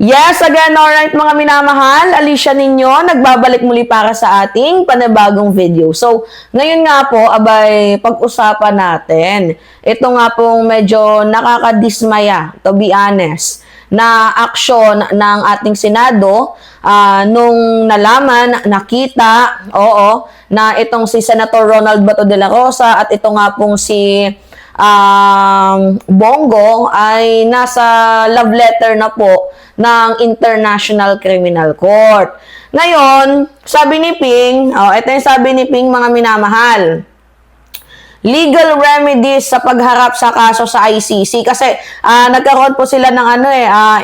Yes, again, alright mga minamahal, Alicia ninyo, nagbabalik muli para sa ating panibagong video. So, ngayon nga po, abay, pag-usapan natin, ito nga pong medyo nakakadismaya, to be honest, na aksyon ng ating Senado nung nalaman, nakita, na itong si Senator Ronald Bato de la Rosa at ito nga pong si Bongo ay nasa love letter na po ng International Criminal Court. Ngayon, sabi ni Ping, ito yung sabi ni Ping mga minamahal, legal remedies sa pagharap sa kaso sa ICC kasi nagkaroon po sila ng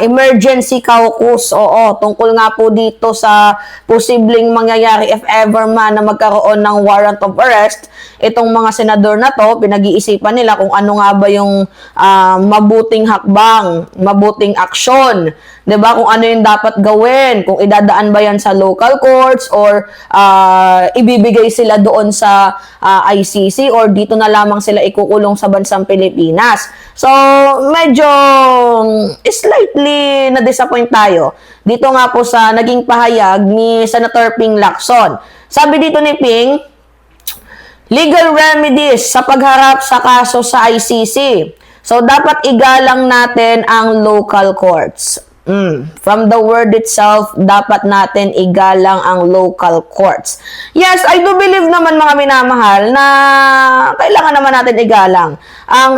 emergency caucus tungkol nga po dito sa posibleng mangyayari if ever man na magkaroon ng warrant of arrest. Itong mga senador na to, pinag-iisipan nila kung ano nga ba yung mabuting hakbang, mabuting aksyon, 'di ba? Kung ano yung dapat gawin, kung idadaan ba yan sa local courts or ibibigay sila doon sa ICC or dito na lamang sila ikukulong sa bansang Pilipinas. So, medyo slightly na-disappoint tayo dito nga po sa naging pahayag ni Senator Ping Lacson. Sabi dito ni Ping, legal remedies sa pagharap sa kaso sa ICC. So, dapat igalang natin ang local courts. From the word itself, dapat natin igalang ang local courts. Yes, I do believe naman mga minamahal na kailangan naman natin igalang ang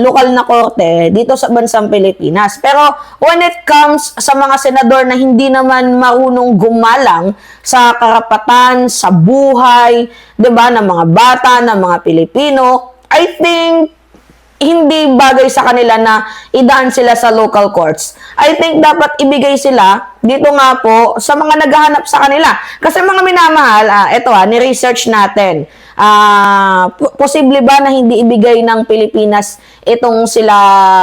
lokal na korte dito sa bansang Pilipinas. Pero when it comes sa mga senador na hindi naman marunong gumalang sa karapatan, sa buhay, 'di ba, ng mga bata, ng mga Pilipino, I think hindi bagay sa kanila na idaan sila sa local courts. I think dapat ibigay sila dito nga po sa mga naghahanap sa kanila. Kasi mga minamahal, ni-research natin. Posible ba na hindi ibigay ng Pilipinas itong sila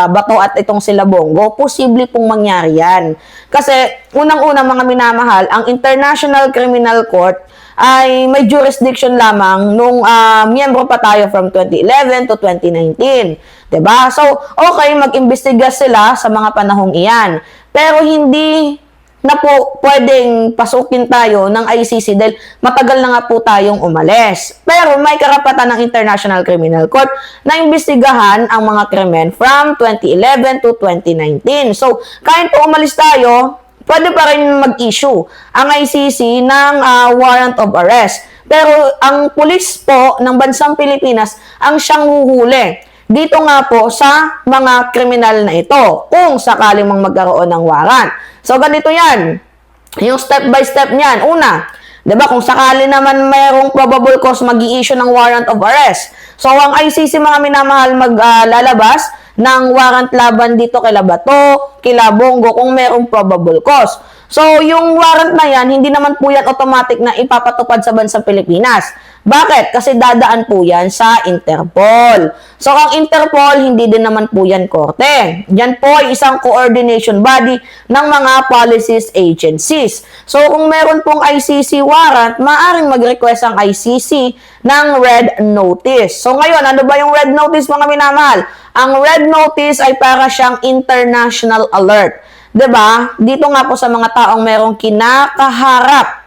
Bato at itong sila Bongo? Posible pong mangyari yan. Kasi unang-una mga minamahal, ang International Criminal Court ay may jurisdiction lamang nung miyembro pa tayo from 2011 to 2019. 'Di ba? So, okay, mag-imbestiga sila sa mga panahong iyan. Pero hindi na po pwedeng pasukin tayo ng ICC dahil matagal na nga po tayong umalis. Pero may karapatan ng International Criminal Court na imbestigahan ang mga krimen from 2011 to 2019. So, kahit po umalis tayo, pwede pa rin mag-issue ang ICC ng warrant of arrest. Pero ang pulis po ng bansang Pilipinas ang siyang huhuli dito nga po sa mga kriminal na ito kung sakaling magkaroon ng warrant. So, ganito yan. Yung step by step niyan. Una, 'di ba, kung sakali naman mayroong probable cause, mag-i-issue ng warrant of arrest. So, ang ICC mga minamahal maglalabas ng warrant laban dito kila Bato, kila Bongo kung mayroong probable cause. So, yung warrant na yan, hindi naman po yan automatic na ipapatupad sa bansang Pilipinas. Bakit? Kasi dadaan po yan sa Interpol. So, ang Interpol, hindi din naman po yan korte. Yan po ay isang coordination body ng mga policies agencies. So, kung meron pong ICC warrant, maaaring mag-request ang ICC ng red notice. So, ngayon, ano ba yung red notice mga minamahal? Ang red notice ay para siyang international alert. 'Di ba? Dito nga po sa mga taong merong kinakaharap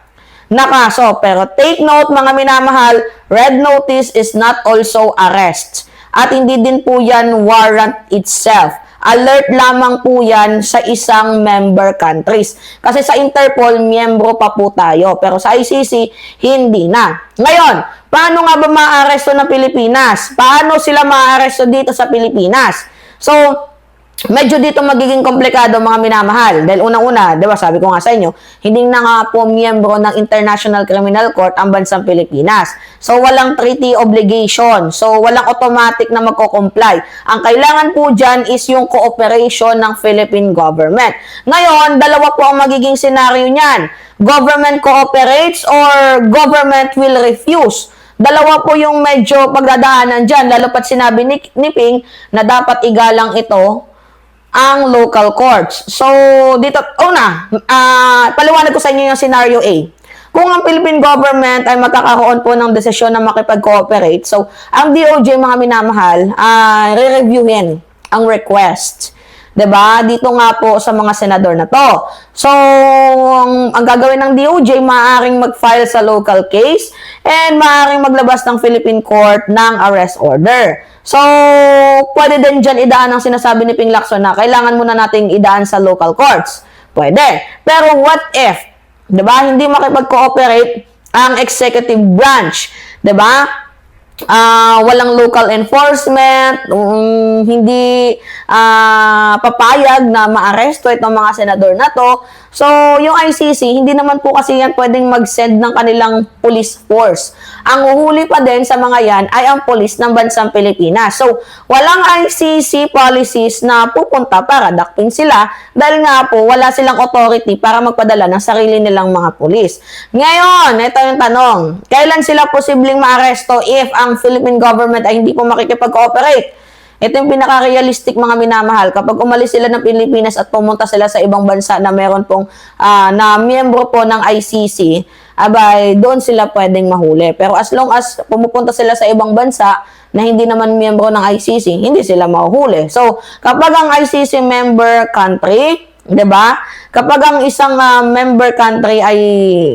na kaso. Pero take note mga minamahal, red notice is not also arrest. At hindi din po yan warrant itself. Alert lamang po yan sa isang member countries. Kasi sa Interpol, miyembro pa po tayo. Pero sa ICC, hindi na. Ngayon, paano nga ba ma-aresto ng Pilipinas? Paano sila ma-aresto dito sa Pilipinas? So, medyo dito magiging komplikado mga minamahal. Dahil unang-una, diba, sabi ko nga sa inyo, hindi na nga po miyembro ng International Criminal Court ang bansang Pilipinas. So, walang treaty obligation. So, walang automatic na magko-comply. Ang kailangan po dyan is yung cooperation ng Philippine government. Ngayon, dalawa po ang magiging senaryo niyan. Government cooperates or government will refuse. Dalawa po yung medyo pagdadaanan dyan. Lalo pat sinabi ni Ping na dapat igalang ito ang local courts. So, dito, paliwanag ko sa inyo yung scenario A. Kung ang Philippine government ay magkakaroon po ng desisyon na makipag-cooperate, so, ang DOJ, mga minamahal, re-reviewin ang request 'Diba? Dito nga po sa mga senador na to. So, ang gagawin ng DOJ, maaaring mag-file sa local case and maaaring maglabas ng Philippine Court ng arrest order. So, pwede din dyan idaan ang sinasabi ni Ping Lacson na kailangan muna nating idaan sa local courts. Pwede. Pero what if, 'di ba, hindi makipag-cooperate ang executive branch, 'di ba? Walang local enforcement, hindi papayag na maaresto itong mga senador na to. So, yung ICC, hindi naman po kasi yan pwedeng mag-send ng kanilang police force. Ang uhuli pa din sa mga yan ay ang police ng bansang Pilipinas. So, walang ICC policies na pupunta para dakpin sila dahil nga po wala silang authority para magpadala ng sarili nilang mga police. Ngayon, ito yung tanong. Kailan sila posibleng maaresto if ang Philippine government ay hindi po makikipag-cooperate? Ito yung pinaka-realistic mga minamahal. Kapag umalis sila ng Pilipinas at pumunta sila sa ibang bansa na meron pong na miyembro po ng ICC, abay, doon sila pwedeng mahuli. Pero as long as pumupunta sila sa ibang bansa na hindi naman miyembro ng ICC, hindi sila mahuhuli. So, kapag ang ICC member country, 'di ba? Kapag ang isang member country ay,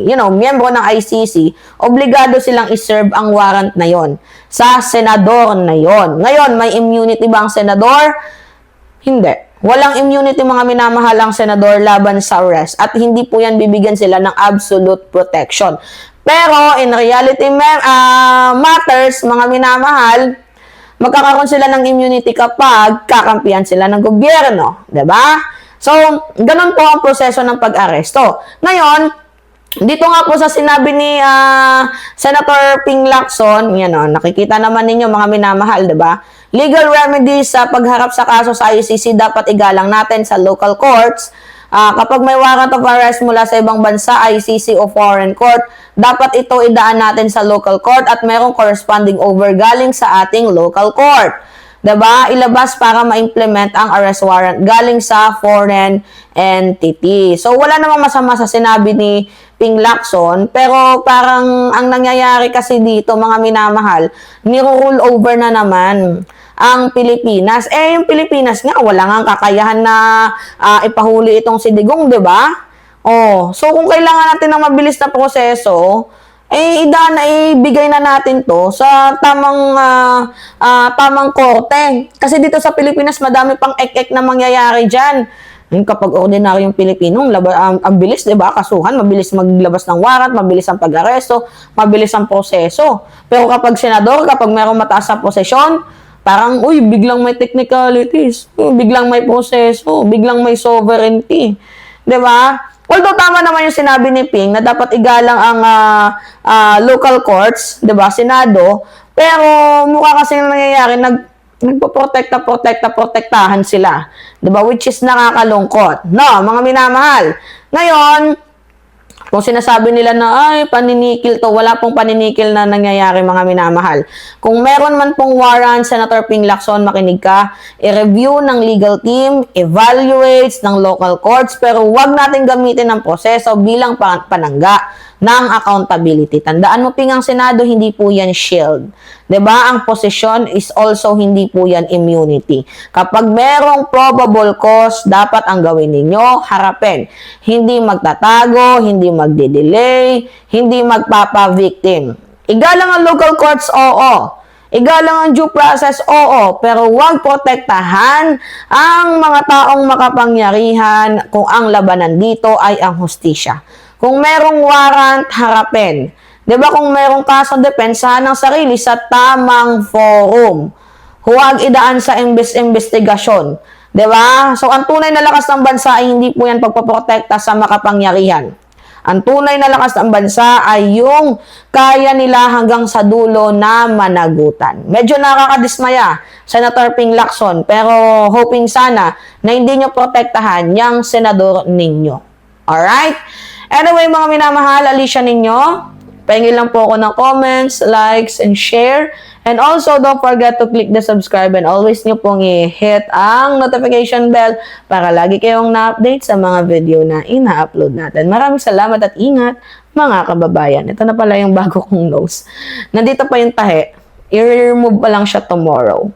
miyembro ng ICC, obligado silang i-serve ang warrant na 'yon sa senador na 'yon. Ngayon, may immunity ba ang senador? Hindi. Walang immunity mga minamahalang senador laban sa arrest at hindi po yan bibigyan sila ng absolute protection. Pero in reality matters, mga minamahal, magkakaroon sila ng immunity kapag kakampihan sila ng gobyerno, 'di ba? So, ganun po ang proseso ng pag-aresto. Ngayon, dito nga po sa sinabi ni Senator Ping Lacson, nakikita naman ninyo mga minamahal, 'di ba? Legal remedies sa pagharap sa kaso sa ICC dapat igalang natin sa local courts. Kapag may warrant of arrest mula sa ibang bansa, ICC o foreign court, dapat ito idaan natin sa local court at mayroong corresponding over galing sa ating local court. 'Di ba? Ilabas para ma-implement ang arrest warrant galing sa foreign entity. So, wala namang masama sa sinabi ni Ping Lacson, pero parang ang nangyayari kasi dito, mga minamahal, niro-rule over na naman ang Pilipinas. Yung Pilipinas nga, wala nga kakayahan na ipahuli itong si Digong, 'di ba? So kung kailangan natin ng mabilis na proseso, ibigay na natin to sa tamang korte. Kasi dito sa Pilipinas, madami pang ek-ek na mangyayari dyan. Kapag ordinaryong Pilipino, ang bilis, diba? Kasuhan, mabilis maglabas ng warrant, mabilis ang pag-aresto, mabilis ang proseso. Pero kapag senador, kapag mayroong mataas na posisyon, parang, biglang may technicalities, biglang may proseso, biglang may sovereignty. Diba? Although tama naman yung sinabi ni Ping na dapat igalang ang local courts, 'di ba, Senado, pero mukha kasi nangyayari nagpoprotektahan sila, 'di ba, which is nakakalungkot. No, mga minamahal. Ngayon, kung sinasabi nila na, paninikil to, wala pong paninikil na nangyayari, mga minamahal. Kung meron man pong warrant, Senator Ping Lacson, makinig ka, i-review ng legal team, evaluates ng local courts, pero wag natin gamitin ang proseso bilang panangga ng accountability. Tandaan mo, Ping, ang Senado, hindi po yan shield. 'Di ba? Ang posisyon is also hindi po yan immunity. Kapag merong probable cause, dapat ang gawin ninyo, harapin. Hindi magtatago, hindi magde-delay, hindi magpapa-victim. Igalang ang local courts, oo. Igalang ang due process, oo. Pero huwag protektahan ang mga taong makapangyarihan kung ang labanan dito ay ang hustisya. Kung merong warrant, harapin. 'Di ba, kung merong kaso, depensahan ng sarili sa tamang forum. Huwag idaan sa investigasyon. 'Di ba? So, ang tunay na lakas ng bansa ay hindi po yan pagpoprotekta sa makapangyarihan. Ang tunay na lakas ng bansa ay yung kaya nila hanggang sa dulo na managutan. Medyo nakakadismaya, Senator Ping Lacson, pero hoping sana na hindi nyo protektahan yung senador ninyo. Alright? Anyway, mga minamahal, alisya ninyo. Pahingin lang po ako ng comments, likes, and share. And also, don't forget to click the subscribe and always nyo pong i-hit ang notification bell para lagi kayong na-update sa mga video na ina-upload natin. Maraming salamat at ingat, mga kababayan. Ito na pala yung bago kong nose. Nandito pa yung tahe. I-remove pa lang siya tomorrow.